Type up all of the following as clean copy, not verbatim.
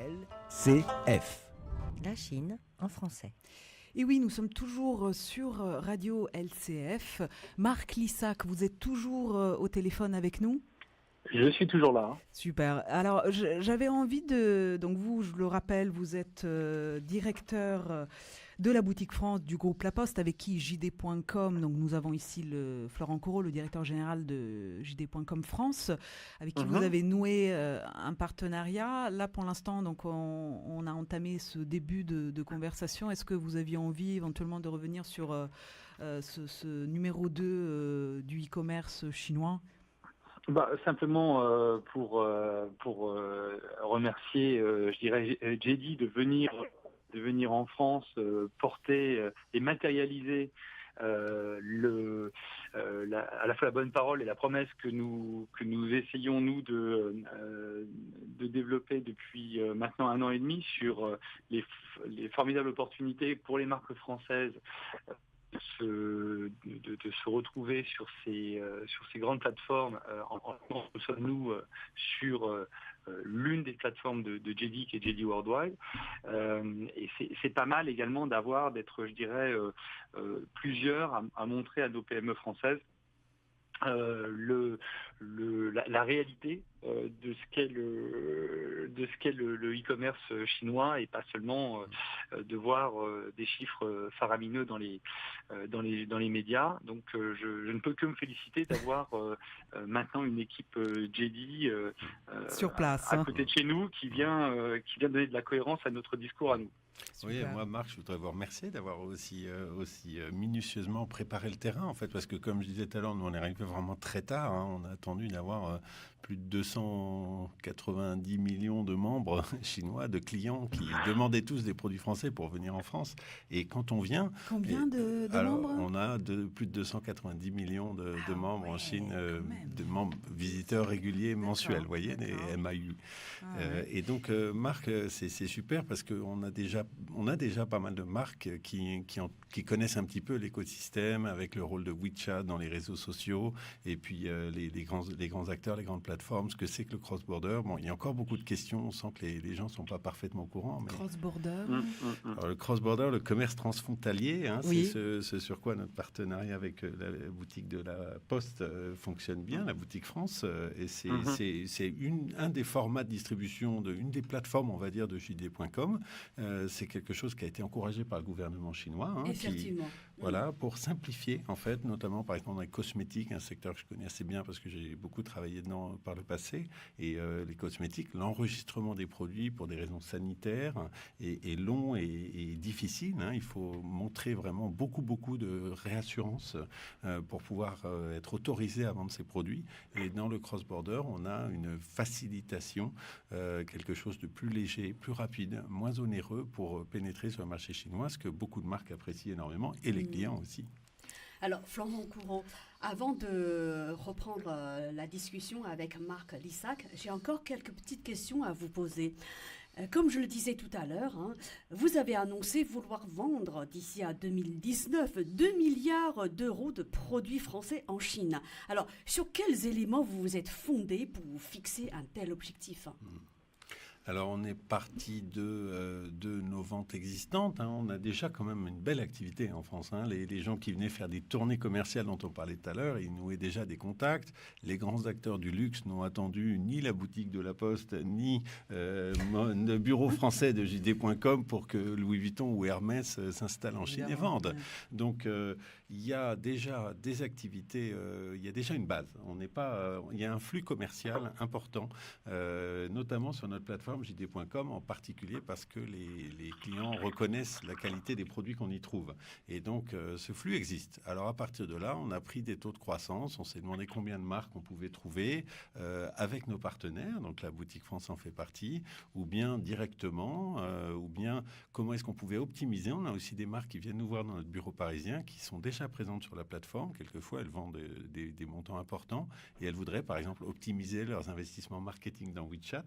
LCF. La Chine en français. Et oui, nous sommes toujours sur Radio LCF. Marc Lissac, vous êtes toujours au téléphone avec nous ? Je suis toujours là. Super. Alors, j'avais envie de... Donc vous, je le rappelle, vous êtes directeur de la boutique France du groupe La Poste, avec qui JD.com, donc nous avons ici Florent Corot, le directeur général de JD.com France, avec qui vous avez noué un partenariat. Là, pour l'instant, donc on a entamé ce début de conversation. Est-ce que vous aviez envie éventuellement de revenir sur ce numéro 2 du e-commerce chinois ? Simplement pour remercier, je dirais, JD de venir en France porter et matérialiser à la fois la bonne parole et la promesse que nous essayons nous de développer depuis maintenant 1 an et demi sur les formidables opportunités pour les marques françaises de se retrouver sur ces grandes plateformes. Nous sommes sur l'une des plateformes de JD qui est JD Worldwide, et c'est pas mal également d'être, je dirais, plusieurs à montrer à nos PME françaises la réalité de ce qu'est le e-commerce chinois, et pas seulement de voir des chiffres faramineux dans les médias. Donc je ne peux que me féliciter d'avoir maintenant une équipe JD sur place à côté de chez nous qui vient donner de la cohérence à notre discours à nous. Oui, moi, Marc, je voudrais vous remercier d'avoir aussi minutieusement préparé le terrain, en fait, parce que, comme je disais tout à l'heure, nous, on est arrivé vraiment très tard. On a attendu d'avoir plus de 290 millions de membres chinois, de clients qui demandaient tous des produits français pour venir en France. Et quand on vient... Combien de membres ? On a plus de 290 millions de membres en Chine, de membres visiteurs réguliers mensuels, vous voyez, des MAU. Et donc, Marc, c'est super parce qu'on a déjà pas mal de marques qui connaissent un petit peu l'écosystème avec le rôle de WeChat dans les réseaux sociaux, et puis les grands acteurs, les grandes plateformes, ce que c'est que le cross-border. Bon, il y a encore beaucoup de questions, on sent que les gens ne sont pas parfaitement au courant. Mais... Cross-border Alors, le cross-border, le commerce transfrontalier, oui. c'est ce sur quoi notre partenariat avec la boutique de la Poste fonctionne bien, la boutique France, et c'est un des formats de distribution, une des plateformes, on va dire, de JD.com. C'est quelque chose qui a été encouragé par le gouvernement chinois. Effectivement. Voilà, pour simplifier, en fait, notamment, par exemple, dans les cosmétiques, un secteur que je connais assez bien parce que j'ai beaucoup travaillé dedans par le passé. Et les cosmétiques, l'enregistrement des produits pour des raisons sanitaires est long et difficile. Il faut montrer vraiment beaucoup de réassurance pour pouvoir être autorisé à vendre ces produits. Et dans le cross-border, on a une facilitation, quelque chose de plus léger, plus rapide, moins onéreux pour pénétrer sur le marché chinois, ce que beaucoup de marques apprécient énormément, et les clients aussi. Alors, Florent Corot, avant de reprendre la discussion avec Marc Lissac, j'ai encore quelques petites questions à vous poser. Comme je le disais tout à l'heure, vous avez annoncé vouloir vendre d'ici à 2019 2 milliards d'euros de produits français en Chine. Alors, sur quels éléments vous vous êtes fondé pour vous fixer un tel objectif ? Alors, on est parti de nos ventes existantes. On a déjà quand même une belle activité en France. Les gens qui venaient faire des tournées commerciales dont on parlait tout à l'heure, ils nouaient déjà des contacts. Les grands acteurs du luxe n'ont attendu ni la boutique de la Poste, ni le bureau français de JD.com pour que Louis Vuitton ou Hermès s'installent en Chine et vendent. Donc, il y a déjà des activités, il y a déjà une base. Il y a un flux commercial important, notamment sur notre plateforme JD.com, en particulier parce que les clients reconnaissent la qualité des produits qu'on y trouve. Et donc, ce flux existe. Alors, à partir de là, on a pris des taux de croissance. On s'est demandé combien de marques on pouvait trouver avec nos partenaires. Donc, la boutique France en fait partie, ou bien directement, ou bien comment est-ce qu'on pouvait optimiser. On a aussi des marques qui viennent nous voir dans notre bureau parisien, qui sont déjà présentes sur la plateforme. Quelquefois, elles vendent des montants importants et elles voudraient, par exemple, optimiser leurs investissements marketing dans WeChat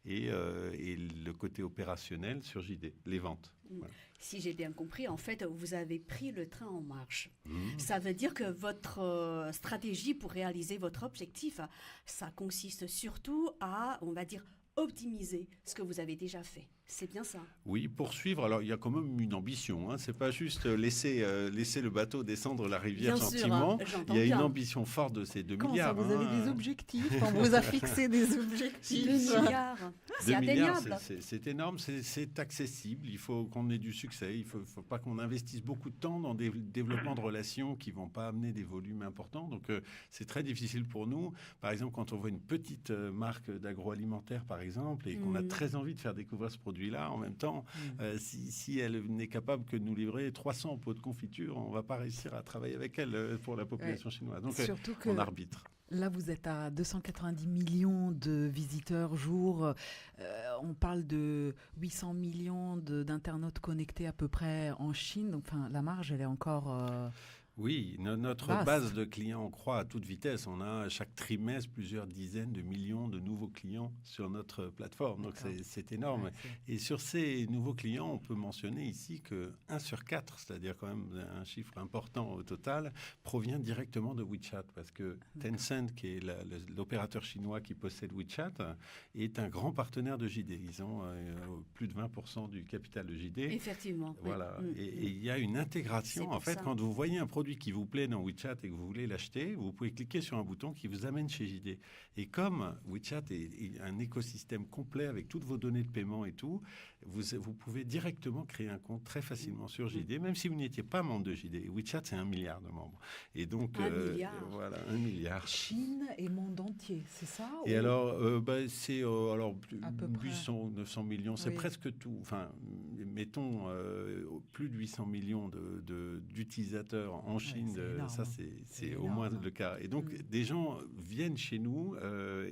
et le côté opérationnel sur JD, les ventes. Voilà. Si j'ai bien compris, en fait, vous avez pris le train en marche. Ça veut dire que votre stratégie pour réaliser votre objectif, ça consiste surtout à, on va dire, optimiser ce que vous avez déjà fait. C'est bien ça. Oui, poursuivre. Alors, il y a quand même une ambition. Hein. C'est pas juste laisser le bateau descendre la rivière Bien sûr, gentiment. j'entends Il y a bien. une ambition forte de ces 2 Comment milliards. ça, vous avez des hein. objectifs? On vous a fixé des objectifs. 2 milliards, 2 c'est milliards, atteignable. c'est énorme, c'est accessible. Il faut qu'on ait du succès. Il faut pas qu'on investisse beaucoup de temps dans des développements de relations qui vont pas amener des volumes importants. Donc, c'est très difficile pour nous. Par exemple, quand on voit une petite marque d'agroalimentaire, par exemple, et qu'on a très envie de faire découvrir ce produit-là, en même temps, si elle n'est capable que de nous livrer 300 pots de confiture, on ne va pas réussir à travailler avec elle pour la population chinoise. Donc, Surtout que on arbitre. là, vous êtes à 290 millions de visiteurs jour. On parle de 800 millions d'internautes connectés à peu près en Chine. Donc, la marge, elle est encore... Oui, notre vaste. base de clients croît à toute vitesse. On a chaque trimestre plusieurs dizaines de millions de nouveaux clients sur notre plateforme. Donc c'est énorme. Ouais, Et sur ces nouveaux clients, on peut mentionner ici que 1 sur 4, c'est-à-dire quand même un chiffre important au total, provient directement de WeChat. Parce que Tencent, qui est l'opérateur chinois qui possède WeChat, est un grand partenaire de JD. Ils ont plus de 20% du capital de JD. Effectivement. Voilà. Oui. Et il y a une intégration. C'est pour En fait, ça. quand vous voyez un produit qui vous plaît dans WeChat et que vous voulez l'acheter, vous pouvez cliquer sur un bouton qui vous amène chez JD. Et comme WeChat est un écosystème complet avec toutes vos données de paiement et tout, vous pouvez directement créer un compte très facilement sur JD, même si vous n'étiez pas membre de JD. WeChat, c'est 1 milliard de membres. Et donc, 1 milliard. voilà, 1 milliard. Chine et monde entier, c'est ça? Et alors, c'est À peu près. 800, 900 millions, c'est Oui. presque tout. Enfin, mettons plus de 800 millions d'utilisateurs en Chine. c'est énorme. Ça, C'est c'est au énorme. moins le cas. Et donc, des gens viennent chez nous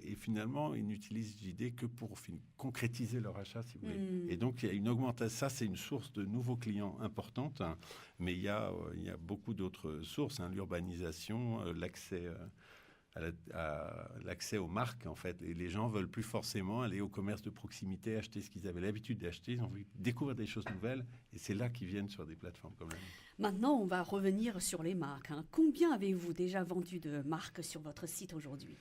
et finalement, ils n'utilisent JD que pour concrétiser leur achat, si vous voulez. Et donc, il y a une augmentation. Ça, c'est une source de nouveaux clients importante. Hein. Mais il y a beaucoup d'autres sources. Hein, l'urbanisation, l'accès... l'accès aux marques, en fait. Et les gens veulent plus forcément aller au commerce de proximité, acheter ce qu'ils avaient l'habitude d'acheter. Ils ont envie de découvrir des choses nouvelles. Et c'est là qu'ils viennent sur des plateformes comme la nôtre. Maintenant, on va revenir sur les marques. Hein. Combien avez-vous déjà vendu de marques sur votre site aujourd'hui?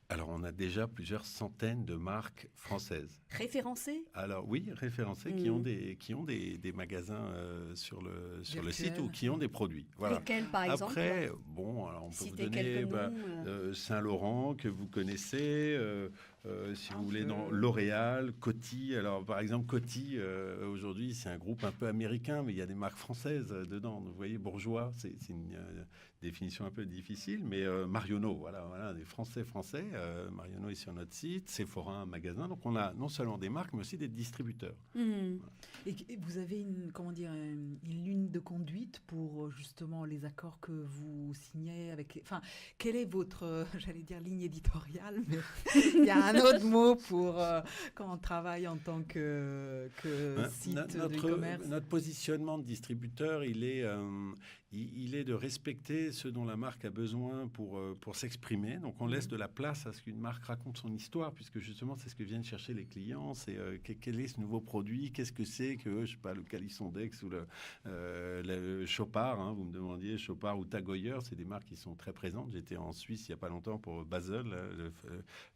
Alors, on a déjà plusieurs centaines de marques françaises. Référencées? Alors oui, référencées qui ont des magasins sur le site ou qui ont des produits. Voilà. Lesquels, par exemple? Après, bon, alors on peut vous Citez donner quelques noms, Saint-Laurent que vous connaissez, si vous voulez, dans L'Oréal, Coty. Alors par exemple, Coty, aujourd'hui, c'est un groupe un peu américain, mais il y a des marques françaises dedans. Vous voyez, Bourgeois, c'est une définition un peu difficile, mais Marionneau, voilà, des Français. Marionneau est sur notre site, Sephora, un magasin. Donc on a non seulement des marques, mais aussi des distributeurs. Et vous avez une ligne de conduite pour justement les accords que vous signez avec... Enfin, quelle est votre, j'allais dire ligne éditoriale, mais il y a un autre mot pour quand on travaille en tant que site de e-commerce. Notre positionnement de distributeur, il est de respecter ce dont la marque a besoin pour s'exprimer. Donc on laisse de la place à ce qu'une marque raconte son histoire, puisque justement c'est ce que viennent chercher les clients. C'est quel est ce nouveau produit, qu'est-ce que c'est que, je sais pas, le Calisson Dex ou le Chopard, hein, vous me demandiez, Chopard ou Tag Heuer, c'est des marques qui sont très présentes. J'étais en Suisse il n'y a pas longtemps pour Basel,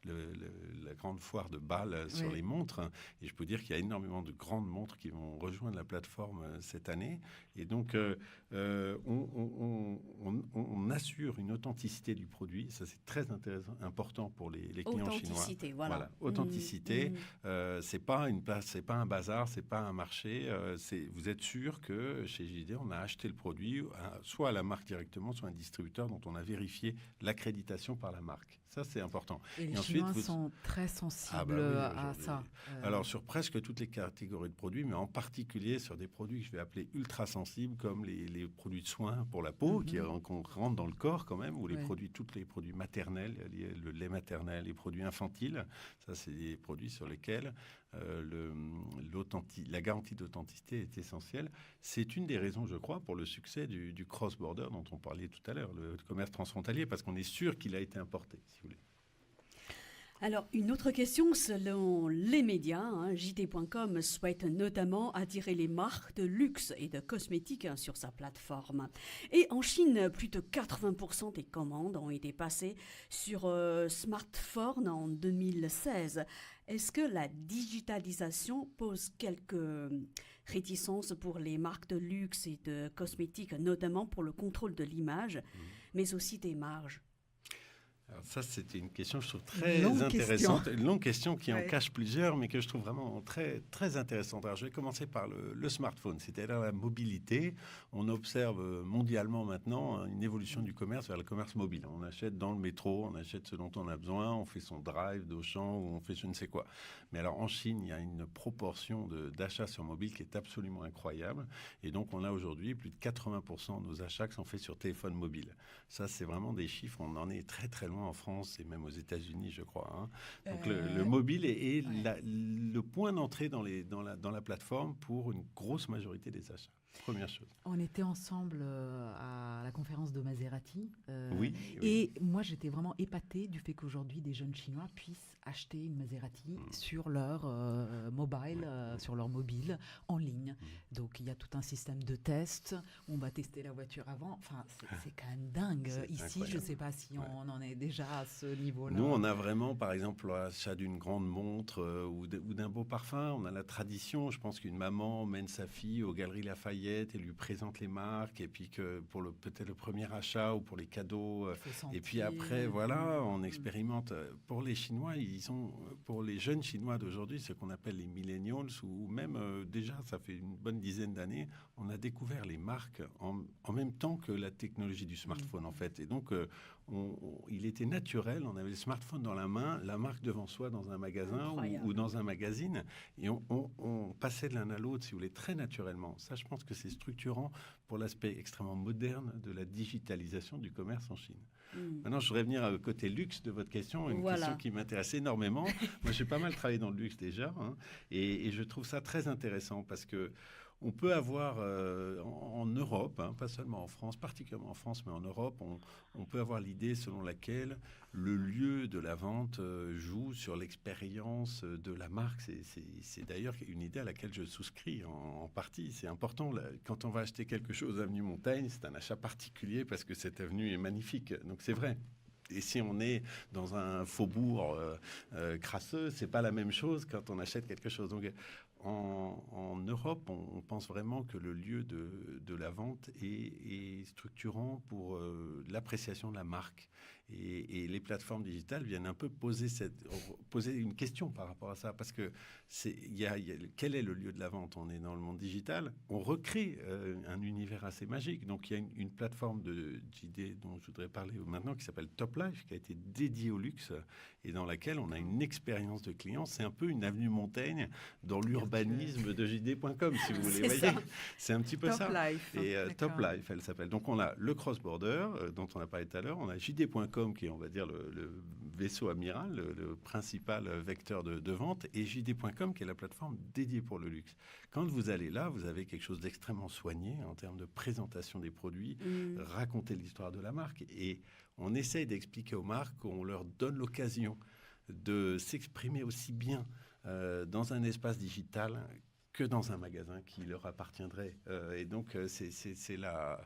la grande foire de Bâle sur les montres, et je peux dire qu'il y a énormément de grandes montres qui vont rejoindre la plateforme cette année. Et donc on assure une authenticité du produit. Ça, c'est très important pour les clients chinois. Authenticité, voilà. Authenticité. C'est pas une place, c'est pas un bazar, c'est pas un marché. Vous êtes sûr que chez JD, on a acheté le produit soit à la marque directement, soit à un distributeur dont on a vérifié l'accréditation par la marque. Ça, c'est important. Et les Chinois sont très sensibles à ça. Alors, sur presque toutes les catégories de produits, mais en particulier sur des produits que je vais appeler ultra sensibles, comme les produits de soins pour la peau, qu'on rentre dans le corps quand même, ou tous les produits maternels, le lait maternel, les produits infantiles. Ça, c'est des produits sur lesquels la garantie d'authenticité est essentielle. C'est une des raisons, je crois, pour le succès du cross-border dont on parlait tout à l'heure, le commerce transfrontalier, parce qu'on est sûr qu'il a été importé, si vous voulez. Alors, une autre question, selon les médias, JT.com souhaite notamment attirer les marques de luxe et de cosmétiques sur sa plateforme. Et en Chine, plus de 80% des commandes ont été passées sur smartphone en 2016. Est-ce que la digitalisation pose quelques réticences pour les marques de luxe et de cosmétiques, notamment pour le contrôle de l'image, mais aussi des marges? Alors ça, c'était une question, je trouve, très Longue intéressante. question. Une longue question qui en Ouais. cache plusieurs, mais que je trouve vraiment très, très intéressante. Alors, je vais commencer par le smartphone, c'est-à-dire la mobilité. On observe mondialement maintenant une évolution du commerce vers le commerce mobile. On achète dans le métro, on achète ce dont on a besoin, on fait son drive d'Auchan ou on fait je ne sais quoi. Mais alors, en Chine, il y a une proportion d'achats sur mobile qui est absolument incroyable. Et donc, on a aujourd'hui plus de 80% de nos achats qui sont faits sur téléphone mobile. Ça, c'est vraiment des chiffres. On en est très, très loin en France et même aux États-Unis, je crois. Hein. Donc le mobile est le point d'entrée dans la plateforme pour une grosse majorité des achats. Première chose. On était ensemble à la conférence de Maserati. Oui. Et moi, j'étais vraiment épatée du fait qu'aujourd'hui, des jeunes Chinois puissent acheter une Maserati sur leur mobile, sur leur mobile, en ligne. Donc, il y a tout un système de tests. On va tester la voiture avant. Enfin, c'est quand même dingue. C'est Ici, incroyable. je ne sais pas si on en est déjà à ce niveau-là. Nous, on a vraiment, par exemple, l'achat d'une grande montre ou d'un beau parfum. On a la tradition. Je pense qu'une maman mène sa fille aux Galeries Lafayette et lui présente les marques. Et puis que pour peut-être le premier achat ou pour les cadeaux. Et puis après, voilà, on expérimente. Pour les Chinois, pour les jeunes Chinois d'aujourd'hui, ce qu'on appelle les millennials, ou même déjà, ça fait une bonne dizaine d'années, on a découvert les marques en même temps que la technologie du smartphone, en fait. Et donc, il était naturel, on avait le smartphone dans la main, la marque devant soi dans un magasin ou dans un magazine, et on passait de l'un à l'autre, si vous voulez, très naturellement. Ça, je pense que c'est structurant pour l'aspect extrêmement moderne de la digitalisation du commerce en Chine. Maintenant, je voudrais venir au côté luxe de votre question, une question qui m'intéresse énormément. Moi, j'ai pas mal travaillé dans le luxe déjà, hein, et je trouve ça très intéressant parce que on peut avoir en Europe, hein, pas seulement en France, particulièrement en France, mais en Europe, on peut avoir l'idée selon laquelle le lieu de la vente joue sur l'expérience de la marque. C'est d'ailleurs une idée à laquelle je souscris en partie. C'est important. Quand on va acheter quelque chose avenue Montaigne, c'est un achat particulier parce que cette avenue est magnifique. Donc c'est vrai. Et si on est dans un faubourg crasseux, c'est pas la même chose quand on achète quelque chose. Donc en Europe, on pense vraiment que le lieu de la vente est structurant pour l'appréciation de la marque. Et les plateformes digitales viennent un peu poser une question par rapport à ça. Parce que quel est le lieu de la vente? On est dans le monde digital. On recrée un univers assez magique. Donc, il y a une plateforme de JD dont je voudrais parler maintenant qui s'appelle Top Life, qui a été dédiée au luxe et dans laquelle on a une expérience de client. C'est un peu une avenue Montaigne dans l'urbanisme de JD.com, si vous voulez. Voyez, c'est un petit peu Top ça. Life. Et Top Life, elle s'appelle. Donc, on a le cross-border dont on a parlé tout à l'heure. On a JD.com qui est, on va dire, le vaisseau amiral, le principal vecteur de vente, et JD.com qui est la plateforme dédiée pour le luxe. Quand vous allez là, vous avez quelque chose d'extrêmement soigné en termes de présentation des produits, raconter l'histoire de la marque, et on essaye d'expliquer aux marques qu'on leur donne l'occasion de s'exprimer aussi bien dans un espace digital que dans un magasin qui leur appartiendrait. Et donc, c'est la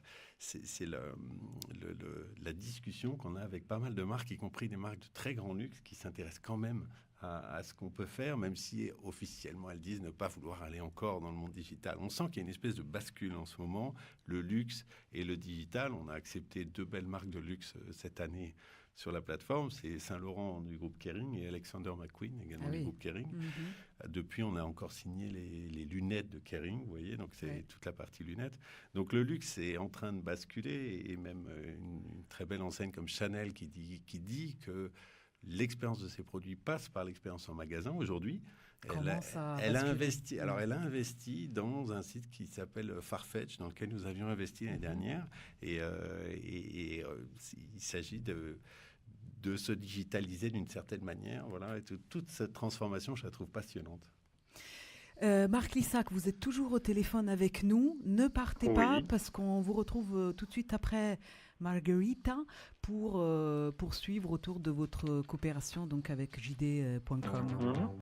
discussion qu'on a avec pas mal de marques, y compris des marques de très grand luxe, qui s'intéressent quand même à ce qu'on peut faire, même si officiellement elles disent ne pas vouloir aller encore dans le monde digital. On sent qu'il y a une espèce de bascule en ce moment, le luxe et le digital. On a accepté 2 belles marques de luxe cette année sur la plateforme, c'est Saint-Laurent du groupe Kering et Alexander McQueen également du groupe Kering. Depuis, on a encore signé les lunettes de Kering, vous voyez, donc c'est toute la partie lunettes. Donc le luxe est en train de basculer, et même une très belle enseigne comme Chanel qui dit que l'expérience de ses produits passe par l'expérience en magasin aujourd'hui. Elle a investi. Alors, elle a investi dans un site qui s'appelle Farfetch, dans lequel nous avions investi l'année dernière. Et il s'agit de se digitaliser d'une certaine manière. Voilà. Et toute cette transformation, je la trouve passionnante. Marc Lissac, vous êtes toujours au téléphone avec nous. Ne partez pas parce qu'on vous retrouve tout de suite après Margherita pour poursuivre autour de votre coopération donc avec JD.com.